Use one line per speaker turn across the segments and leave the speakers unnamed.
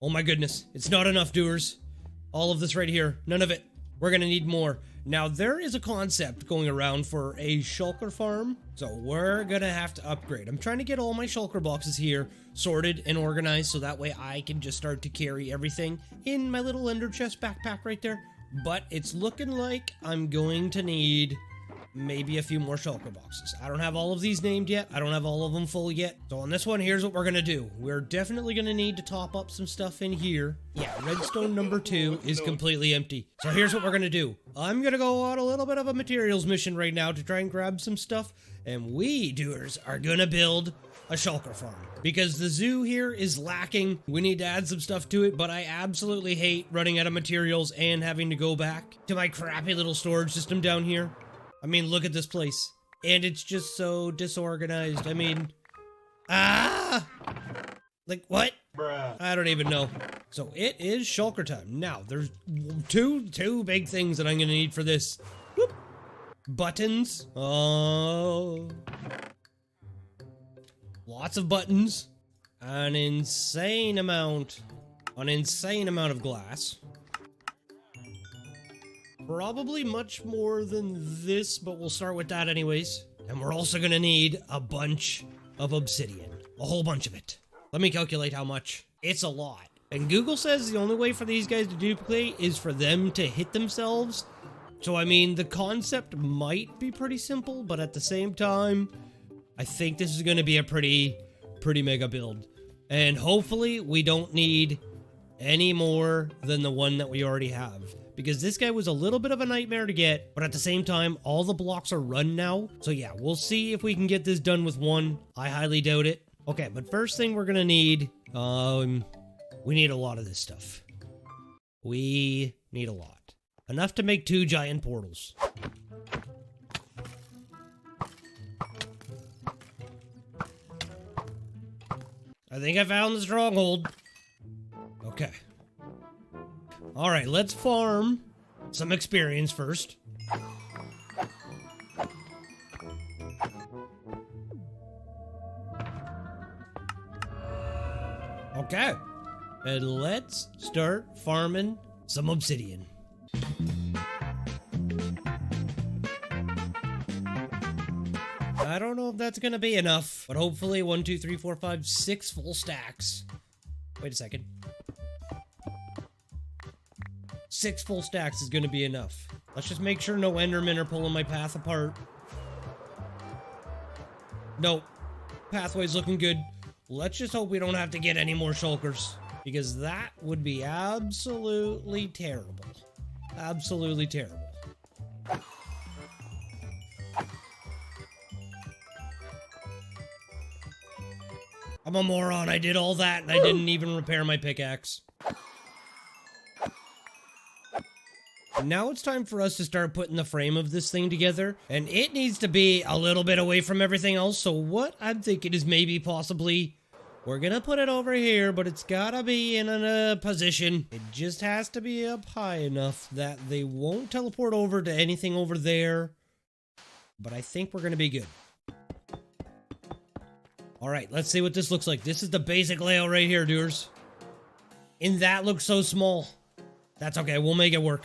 Oh my goodness, it's not enough, doers. All of this right here, none of it. We're gonna need more. Now, there is a concept going around for a shulker farm, so we're gonna have to upgrade. I'm trying to get all my shulker boxes here sorted and organized so that way I can just start to carry everything in my little ender chest backpack right there. But it's looking like I'm going to need maybe a few more shulker boxes. I don't have all of these named yet. I don't have all of them full yet. So on this one, here's what we're gonna do. We're definitely gonna need to top up some stuff in here. Yeah, redstone number 2 is completely empty. So here's what we're gonna do. I'm gonna go on a little bit of a materials mission right now to try and grab some stuff. And we, doers, are gonna build a shulker farm. Because the zoo here is lacking. We need to add some stuff to it, but I absolutely hate running out of materials and having to go back to my crappy little storage system down here. I mean, look at this place. And it's just so disorganized. I mean, like what?
Bruh.
I don't even know. So it is shulker time. Now, there's two big things that I'm gonna need for this. Whoop. Buttons. Oh. Lots of buttons. An insane amount of glass. Probably much more than this, but we'll start with that anyways. And we're also gonna need a bunch of obsidian. A whole bunch of it. Let me calculate how much. It's a lot. And Google says the only way for these guys to duplicate is for them to hit themselves. So I mean, the concept might be pretty simple, but at the same time, I think this is gonna be a pretty mega build. And hopefully we don't need any more than the one that we already have. Because this guy was a little bit of a nightmare to get, but at the same time, all the blocks are run now. So yeah, we'll see if we can get this done with one. I highly doubt it. Okay, but first thing we're gonna need, we need a lot of this stuff. We need a lot. Enough to make 2 giant portals. I think I found the stronghold. Okay. Alright, let's farm some experience first. Okay. And let's start farming some obsidian. I don't know if that's gonna be enough, but hopefully 1, 2, 3, 4, 5, 6 full stacks. Wait a second. 6 full stacks is gonna be enough. Let's just make sure no endermen are pulling my path apart. Nope. Pathway's looking good. Let's just hope we don't have to get any more shulkers, because that would be absolutely terrible. Absolutely terrible. I'm a moron. I did all that and I didn't even repair my pickaxe. Now it's time for us to start putting the frame of this thing together, and it needs to be a little bit away from everything else. So what I'm thinking is maybe possibly we're gonna put it over here, but it's gotta be in a position. It just has to be up high enough that they won't teleport over to anything over there. But I think we're gonna be good. Alright, let's see what this looks like. This is the basic layout right here, doers. And that looks so small. That's okay, we'll make it work.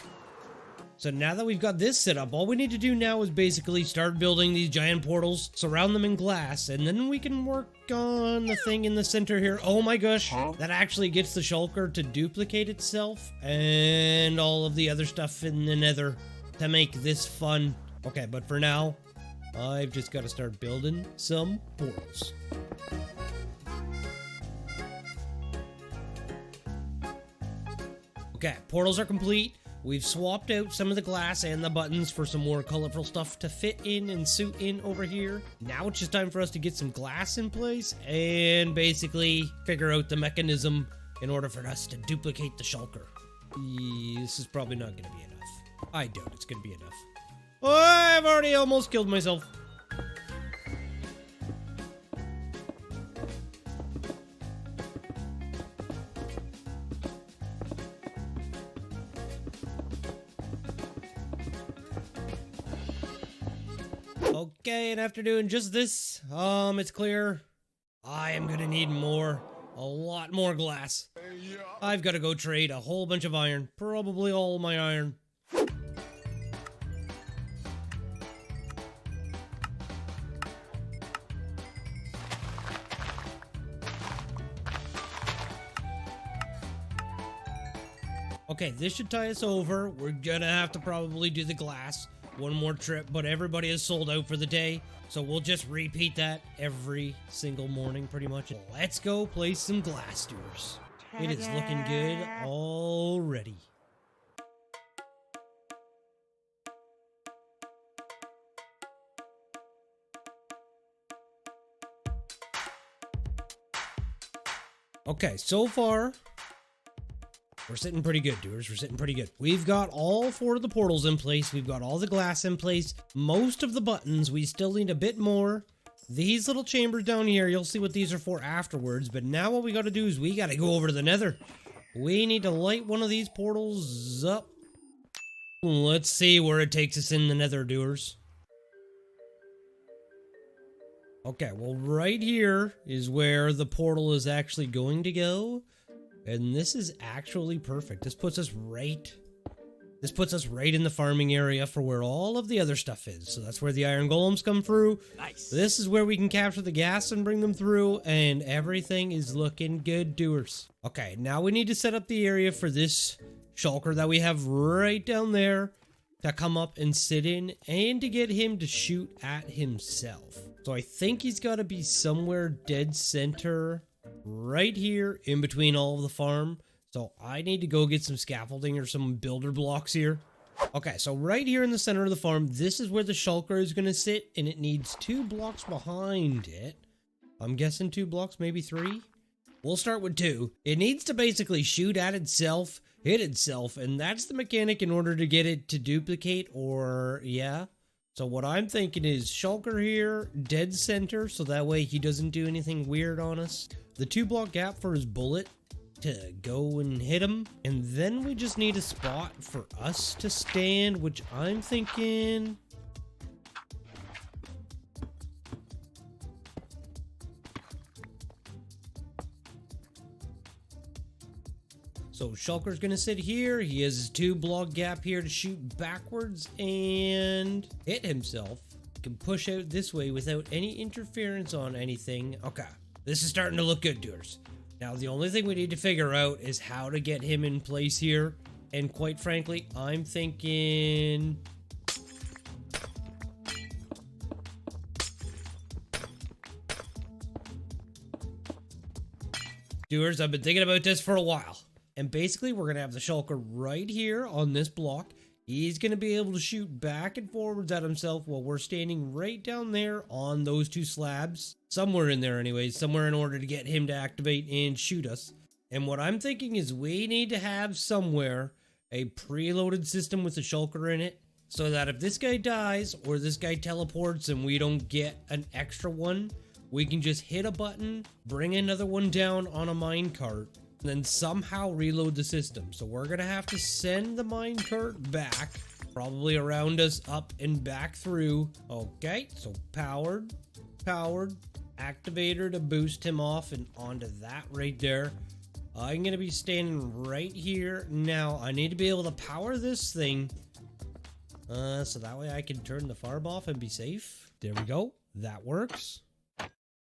So now that we've got this set up, all we need to do now is basically start building these giant portals, surround them in glass, and then we can work on the thing in the center here. Oh my gosh, that actually gets the shulker to duplicate itself and all of the other stuff in the nether to make this fun. Okay, but for now, I've just got to start building some portals. Okay, portals are complete. We've swapped out some of the glass and the buttons for some more colorful stuff to fit in and suit in over here. Now it's just time for us to get some glass in place and basically figure out the mechanism in order for us to duplicate the shulker. This is probably not going to be enough. I doubt it's going to be enough. Oh, I've already almost killed myself. Okay, and after doing just this, it's clear I am gonna need more a lot more glass. I've got to go trade a whole bunch of iron. Probably all of my iron. Okay, this should tie us over. We're gonna have to probably do the glass one more trip, but everybody is sold out for the day, so we'll just repeat that every single morning pretty much. Let's go play some glass doors. It is looking good already. Okay, so far we're sitting pretty good, doers. We're sitting pretty good. We've got all 4 of the portals in place. We've got all the glass in place. Most of the buttons. We still need a bit more. These little chambers down here, you'll see what these are for afterwards. But now what we got to do is we got to go over to the nether. We need to light one of these portals up. Let's see where it takes us in the nether, doers. Okay, well, right here is where the portal is actually going to go. And this is actually perfect. This puts us right in the farming area for where all of the other stuff is. So that's where the iron golems come through. Nice. This is where we can capture the gas and bring them through, and everything is looking good, doers. Okay, now we need to set up the area for this shulker that we have right down there to come up and sit in, and to get him to shoot at himself. So I think he's got to be somewhere dead center right here in between all of the farm. So I need to go get some scaffolding or some builder blocks here. Okay, so right here in the center of the farm, this is where the shulker is going to sit, and it needs 2 blocks behind it. I'm guessing 2 blocks, maybe 3. We'll start with 2. It needs to basically shoot at itself, hit itself, and that's the mechanic in order to get it to duplicate, or yeah. So what I'm thinking is shulker here, dead center, so that way he doesn't do anything weird on us. The 2 block gap for his bullet to go and hit him, and then we just need a spot for us to stand, which I'm thinking... So shulker's gonna sit here. He has his 2 block gap here to shoot backwards and hit himself. He can push out this way without any interference on anything. Okay, this is starting to look good, doers. Now the only thing we need to figure out is how to get him in place here. And quite frankly, I'm thinking... Doers, I've been thinking about this for a while. And basically, we're going to have the shulker right here on this block. He's going to be able to shoot back and forwards at himself while we're standing right down there on those 2 slabs. Somewhere in there anyways, somewhere in order to get him to activate and shoot us. And what I'm thinking is we need to have somewhere a preloaded system with the shulker in it, so that if this guy dies or this guy teleports and we don't get an extra one, we can just hit a button, bring another one down on a minecart, and then somehow reload the system. So we're gonna have to send the minecart back, probably around us, up and back through. Okay, so powered, activator to boost him off and onto that right there. I'm gonna be standing right here. Now I need to be able to power this thing, so that way I can turn the farm off and be safe. There we go, that works.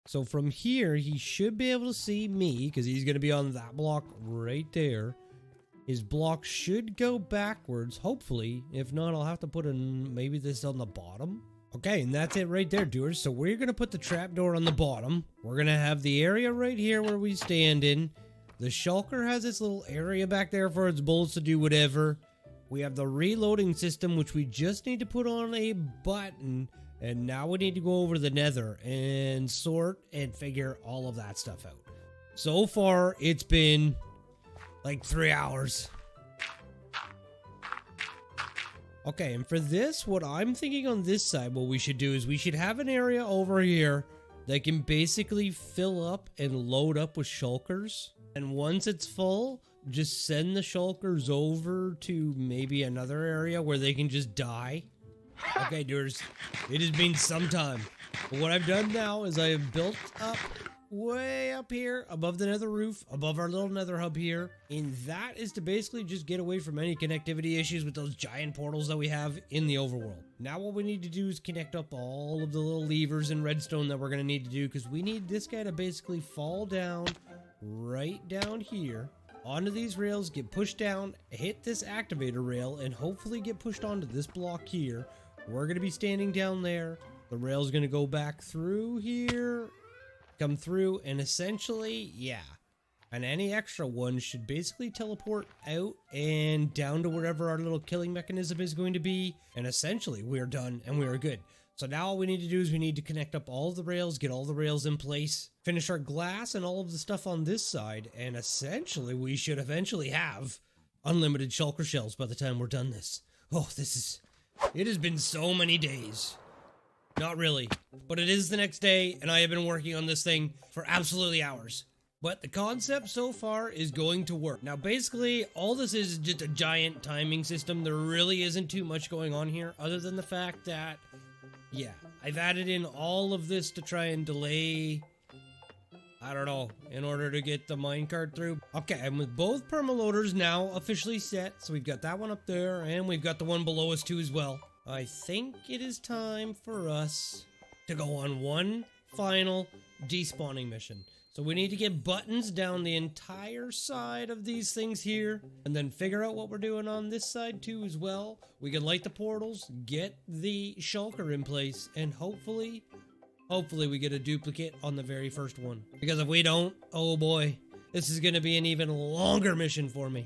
So from here, he should be able to see me, because he's going to be on that block right there. His block should go backwards, hopefully. If not, I'll have to put in maybe this on the bottom. Okay, and that's it right there, doers. So we're going to put the trapdoor on the bottom. We're going to have the area right here where we stand in. The shulker has this little area back there for its bullets to do whatever. We have the reloading system, which we just need to put on a button. And now we need to go over to the nether and sort and figure all of that stuff out. So far, it's been like 3 hours. Okay, and for this, what I'm thinking on this side, what we should do is we should have an area over here that can basically fill up and load up with shulkers. And once it's full, just send the shulkers over to maybe another area where they can just die. Okay, doers, it has been some time. But what I've done now is I have built up way up here above the nether roof, above our little nether hub here. And that is to basically just get away from any connectivity issues with those giant portals that we have in the overworld. Now what we need to do is connect up all of the little levers and redstone that we're going to need to do, because we need this guy to basically fall down right down here onto these rails, get pushed down, hit this activator rail, and hopefully get pushed onto this block here. We're going to be standing down there. The rail's going to go back through here, come through, and essentially, yeah. And any extra ones should basically teleport out and down to wherever our little killing mechanism is going to be. And essentially, we're done and we're good. So now all we need to do is we need to connect up all of the rails, get all the rails in place, finish our glass and all of the stuff on this side, and essentially we should eventually have unlimited shulker shells by the time we're done this. Oh, it has been so many days. Not really, but it is the next day, and I have been working on this thing for absolutely hours. But the concept so far is going to work. Now, basically, all this is just a giant timing system. There really isn't too much going on here, other than the fact that, yeah, I've added in all of this to try and delay, I don't know, in order to get the minecart through. Okay, and with both permaloaders now officially set, so we've got that one up there, and we've got the one below us too as well. I think it is time for us to go on one final despawning mission. So we need to get buttons down the entire side of these things here, and then figure out what we're doing on this side too as well. We can light the portals, get the shulker in place, and hopefully we get a duplicate on the very first one. Because if we don't, oh boy, this is gonna be an even longer mission for me.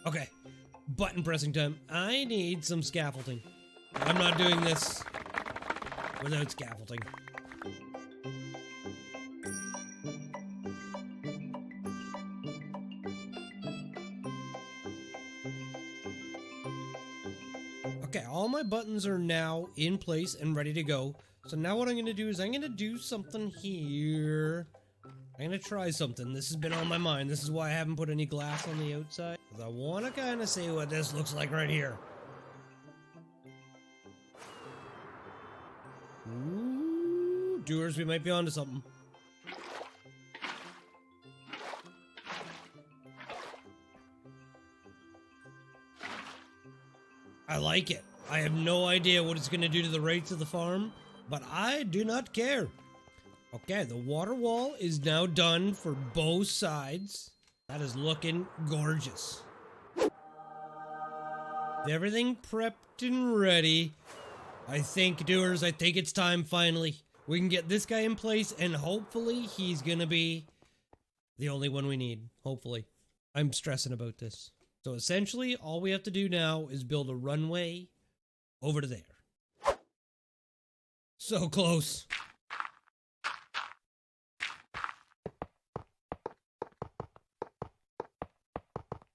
Okay, button pressing time. I need some scaffolding. I'm not doing this without scaffolding. Okay, all my buttons are now in place and ready to go. So now what I'm going to do is I'm going to do something here. I'm going to try something. This has been on my mind. This is why I haven't put any glass on the outside. Because I want to kind of see what this looks like right here. Ooh, doers, we might be onto something. I like it. I have no idea what it's going to do to the rates of the farm, but I do not care. Okay, the water wall is now done for both sides. That is looking gorgeous. Everything prepped and ready. I think, doers, I think it's time finally. We can get this guy in place, and hopefully he's going to be the only one we need. Hopefully. I'm stressing about this. So essentially, all we have to do now is build a runway over to there. So close.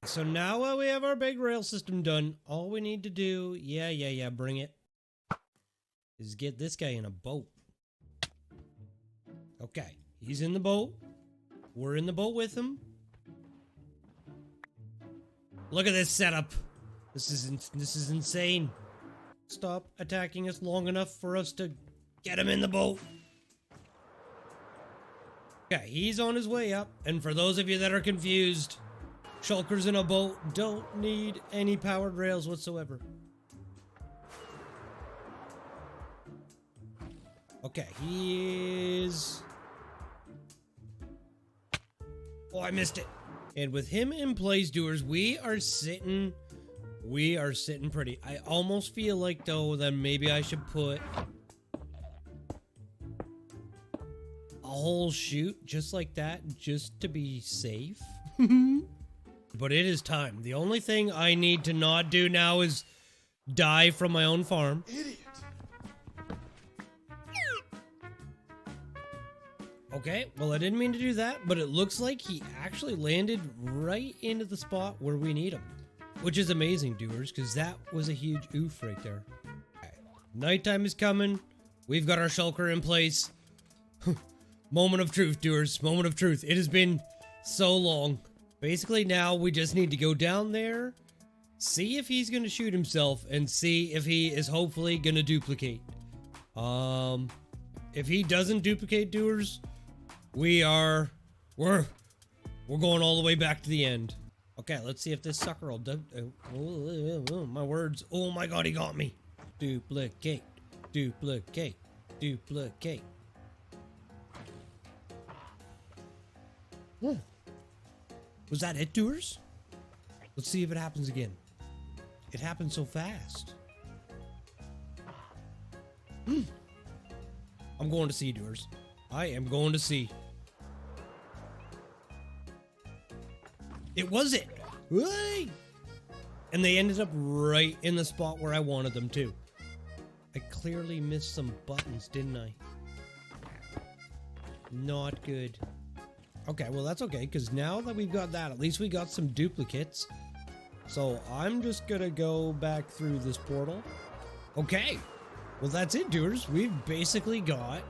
So now while we have our big rail system done, all we need to do, yeah, bring it, is get this guy in a boat. Okay, he's in the boat. We're in the boat with him. Look at this setup. This is insane. Stop attacking us long enough for us to get him in the boat. Okay, he's on his way up. And for those of you that are confused, shulkers in a boat don't need any powered rails whatsoever. Okay, he is... Oh, I missed it. And with him in place, doers, we are sitting pretty. I almost feel like, though, that maybe I should put a whole chute just like that, just to be safe. But it is time. The only thing I need to not do now is die from my own farm. Idiot. Okay, well, I didn't mean to do that, but it looks like he actually landed right into the spot where we need him. Which is amazing, doers, because that was a huge oof right there. Okay. Nighttime is coming. We've got our shulker in place. Moment of truth, doers. Moment of truth. It has been so long. Basically, now we just need to go down there, see if he's going to shoot himself, and see if he is hopefully going to duplicate. If he doesn't duplicate, doers, We're going all the way back to the end. Okay, let's see if this sucker will my words. Oh my god, he got me. Duplicate, duplicate, duplicate. Whoa. Was that it, doers? Let's see if it happens again. It happened so fast. I'm going to see, doers. I am going to see. It was it. Hey! And they ended up right in the spot where I wanted them to. I clearly missed some buttons, didn't I? Not good. Okay, well that's okay, because now that we've got that, at least we got some duplicates. So I'm just gonna go back through this portal. Okay. Well, that's it, doers. We've basically got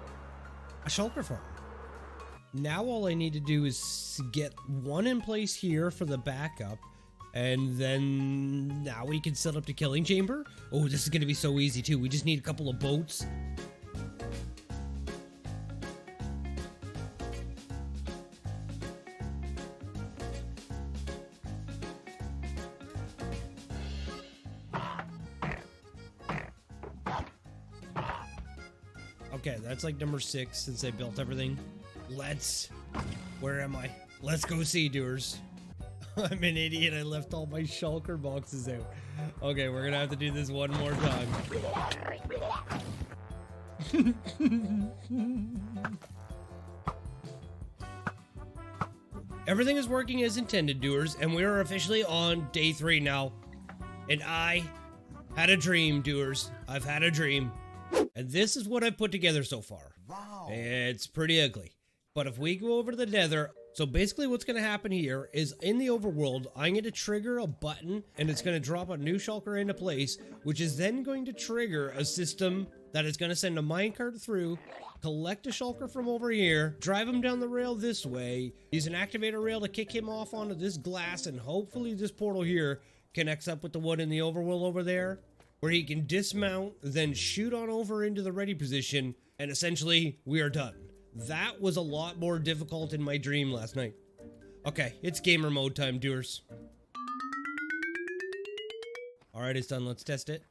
a shulker farm. Now all I need to do is get one in place here for the backup, and then now we can set up the killing chamber. Oh, this is going to be so easy too. We just need a couple of boats. Okay, that's like number 6 since they built everything. Where am I? Let's go see, doers. I'm an idiot. I left all my shulker boxes out. Okay, we're gonna have to do this one more time. Everything is working as intended, doers, and we are officially on day 3 now. And I had a dream, doers. I've had a dream. And this is what I've put together so far. Wow. It's pretty ugly. But if we go over to the nether, so basically what's going to happen here is in the overworld, I'm going to trigger a button and it's going to drop a new shulker into place, which is then going to trigger a system that is going to send a minecart through, collect a shulker from over here, drive him down the rail this way, use an activator rail to kick him off onto this glass, and hopefully this portal here connects up with the one in the overworld over there, where he can dismount, then shoot on over into the ready position, and essentially, we are done. That was a lot more difficult in my dream last night. Okay, it's gamer mode time, doers. Alright, it's done. Let's test it.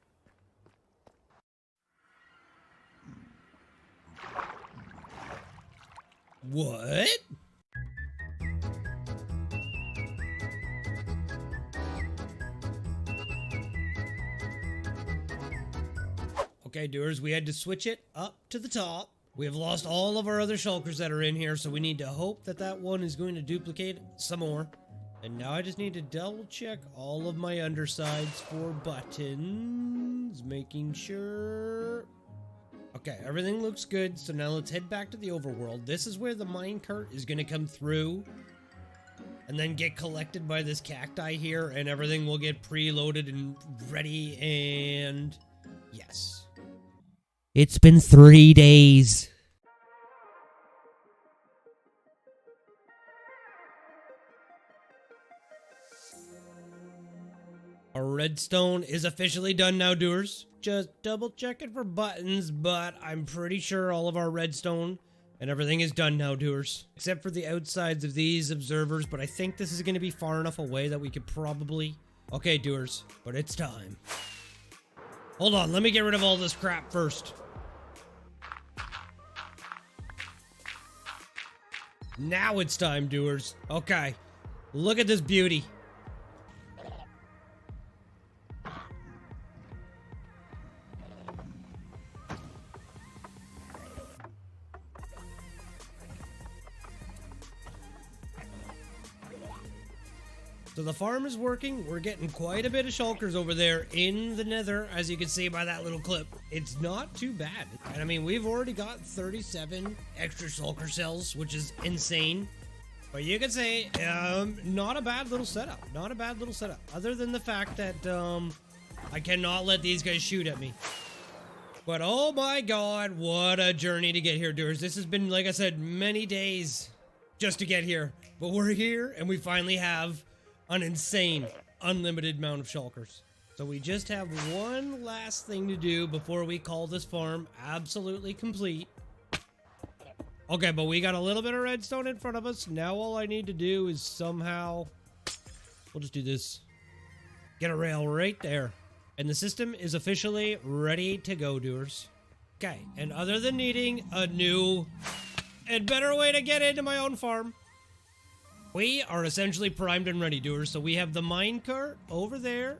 What? Okay, doers, we had to switch it up to the top. We have lost all of our other shulkers that are in here, so we need to hope that that one is going to duplicate some more. And now I just need to double check all of my undersides for buttons, making sure. Okay, everything looks good, so now let's head back to the overworld. This is where the minecart is going to come through and then get collected by this cacti here, and everything will get preloaded and ready, and yes. It's been 3 days. Our redstone is officially done now, doers. Just double checking for buttons, but I'm pretty sure all of our redstone and everything is done now, doers. Except for the outsides of these observers, but I think this is going to be far enough away that we could probably... Okay, doers, but it's time. Hold on, let me get rid of all this crap first. Now it's time, doers. Okay, look at this beauty. So the farm is working. We're getting quite a bit of shulkers over there in the nether, as you can see by that little clip. It's not too bad. And I mean, we've already got 37 extra shulker cells, which is insane. But you could say, not a bad little setup. Not a bad little setup. Other than the fact that I cannot let these guys shoot at me. But oh my god, what a journey to get here, doers. This has been, like I said, many days just to get here. But we're here, and we finally have an insane, unlimited amount of shulkers. So we just have one last thing to do before we call this farm absolutely complete. Okay, but we got a little bit of redstone in front of us. Now all I need to do is somehow... We'll just do this. Get a rail right there. And the system is officially ready to go, doers. Okay, and other than needing a new and better way to get into my own farm, we are essentially primed and ready, doers. So we have the minecart over there,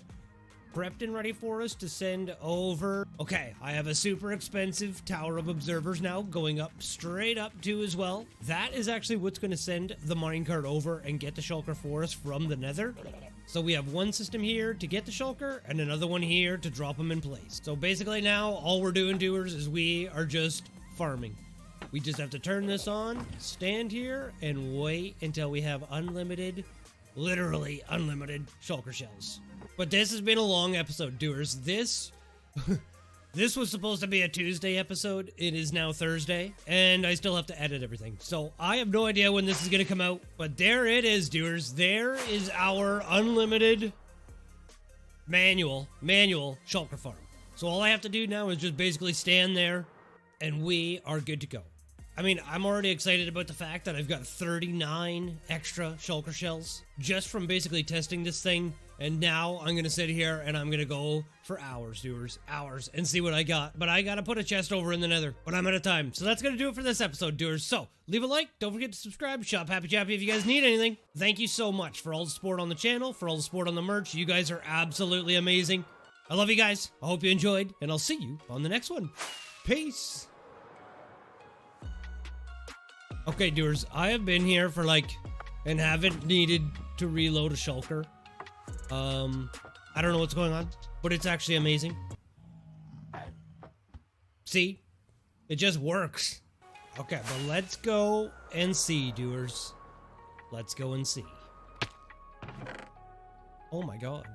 prepped and ready for us to send over. Okay, I have a super expensive tower of observers now going up straight up to as well. That is actually what's going to send the minecart over and get the shulker for us from the nether. So we have one system here to get the shulker and another one here to drop them in place. So basically now all we're doing, doers, is we are just farming. We just have to turn this on, stand here, and wait until we have unlimited, literally unlimited shulker shells. But this has been a long episode, doers. This was supposed to be a Tuesday episode. It is now Thursday, and I still have to edit everything. So I have no idea when this is going to come out, but there it is, doers. There is our unlimited manual shulker farm. So all I have to do now is just basically stand there, and we are good to go. I mean, I'm already excited about the fact that I've got 39 extra shulker shells just from basically testing this thing. And now I'm going to sit here and I'm going to go for hours, doers, hours, and see what I got. But I got to put a chest over in the nether, but I'm out of time. So that's going to do it for this episode, doers. So leave a like. Don't forget to subscribe. Shop Happy Chappy if you guys need anything. Thank you so much for all the support on the channel, for all the support on the merch. You guys are absolutely amazing. I love you guys. I hope you enjoyed, and I'll see you on the next one. Peace. Okay, doers, I have been here for and haven't needed to reload a shulker. I don't know what's going on, but it's actually amazing. See? It just works. Okay, but let's go and see, doers. Let's go and see. Oh my god.